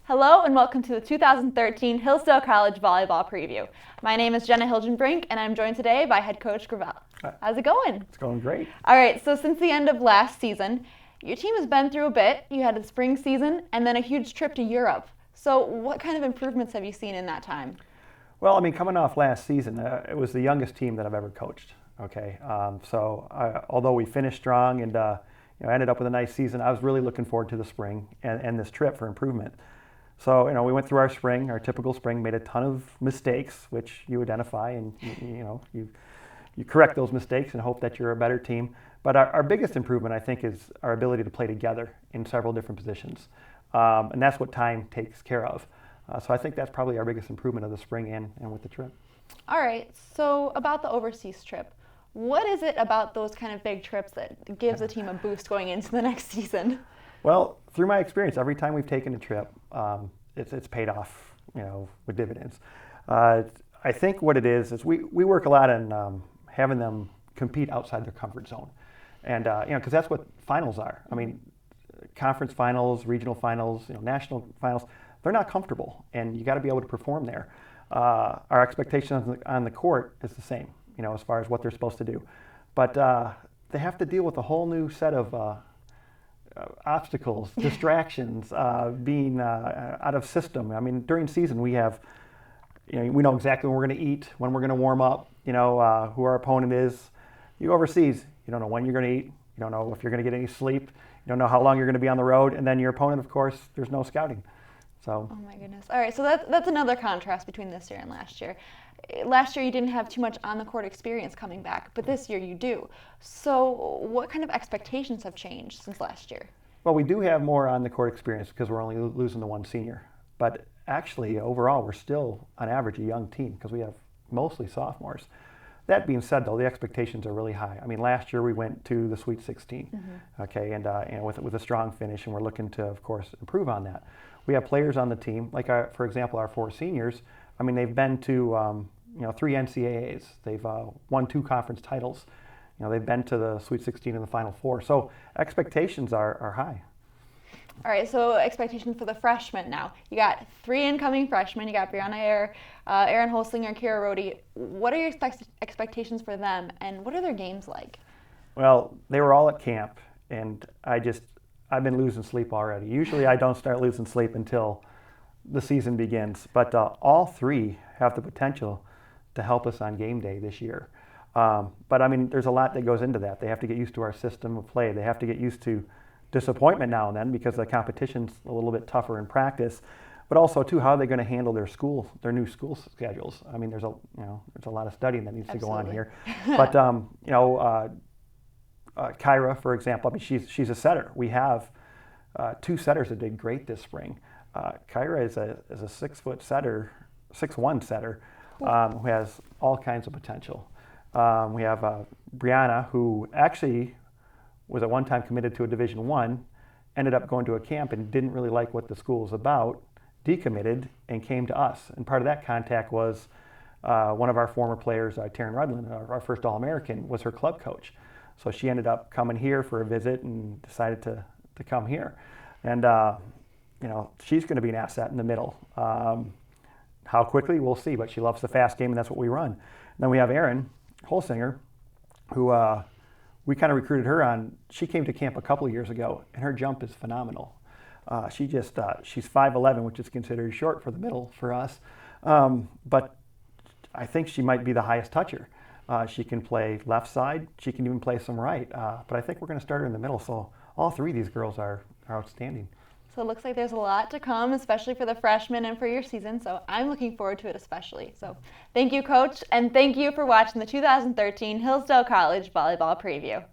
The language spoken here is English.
Hello and welcome to the 2013 Hillsdale College Volleyball Preview. My name is Jenna Hilgenbrink and I'm joined today by head coach Gravel. How's it going? It's going great. All right, so since the end of last season, your team has been through a bit. You had a spring season and then a huge trip to Europe. So what kind of improvements have you seen in that time? Well, coming off last season, it was the youngest team that I've ever coached. Okay, although we finished strong and ended up with a nice season, I was really looking forward to the spring and this trip for improvement. So, we went through our spring, our typical spring, made a ton of mistakes, which you identify and, you correct those mistakes and hope that you're a better team. But our biggest improvement, I think, is our ability to play together in several different positions. And that's what time takes care of. So I think that's probably our biggest improvement of the spring and with the trip. All right, so about the overseas trip, what is it about those kind of big trips that gives a team a boost going into the next season? Well, through my experience, every time we've taken a trip, it's paid off, with dividends. I think what it is we work a lot on having them compete outside their comfort zone, and because that's what finals are. Conference finals, regional finals, national finals, they're not comfortable, and you got to be able to perform there. Our expectations on the court is the same, as far as what they're supposed to do, but they have to deal with a whole new set of obstacles, distractions, being out of system. During season we have, we know exactly when we're going to eat, when we're going to warm up, who our opponent is. You go overseas, you don't know when you're going to eat, you don't know if you're going to get any sleep, you don't know how long you're going to be on the road, and then your opponent, of course, there's no scouting. So. Oh my goodness. All right, so that's another contrast between this year and last year. Last year you didn't have too much on-the-court experience coming back, but this year you do. So what kind of expectations have changed since last year? Well, we do have more on-the-court experience because we're only losing the one senior. But actually, overall, we're still, on average, a young team because we have mostly sophomores. That being said, though, the expectations are really high. Last year we went to the Sweet 16, okay, and with a strong finish, and we're looking to, of course, improve on that. We have players on the team, like, for example, our four seniors. They've been to 3 NCAAs. They've won 2 conference titles. They've been to the Sweet 16 and the Final Four. So expectations are high. All right, so expectations for the freshmen now. You got 3 incoming freshmen. You got Brianna Ayer, Aaron Holslinger, Kira Rohde. What are your expectations for them, and what are their games like? Well, they were all at camp, and I've been losing sleep already. Usually I don't start losing sleep until the season begins, but all 3 have the potential to help us on game day this year. But there's a lot that goes into that. They have to get used to our system of play. They have to get used to disappointment now and then because the competition's a little bit tougher in practice. But also, too, how are they going to handle their new school schedules? There's a lot of studying that needs to go on here. But Kyra, for example, she's a setter. We have 2 setters that did great this spring. Kyra is a 6-foot setter, 6'1" setter, who has all kinds of potential. We have Brianna, who actually was at one time committed to a Division I, ended up going to a camp and didn't really like what the school was about, decommitted, and came to us. And part of that contact was one of our former players, Taryn Rudlin, our first All-American, was her club coach. So she ended up coming here for a visit and decided to come here. And she's going to be an asset in the middle. How quickly, we'll see, but she loves the fast game, and that's what we run. And then we have Aaron Holsinger, who we kind of recruited her on. She came to camp a couple of years ago, and her jump is phenomenal. She's 5'11", which is considered short for the middle for us, but I think she might be the highest toucher. She can play left side. She can even play some right, but I think we're going to start her in the middle, so all 3 of these girls are outstanding. So it looks like there's a lot to come, especially for the freshmen and for your season, so I'm looking forward to it especially. So thank you, Coach, and thank you for watching the 2013 Hillsdale College Volleyball Preview.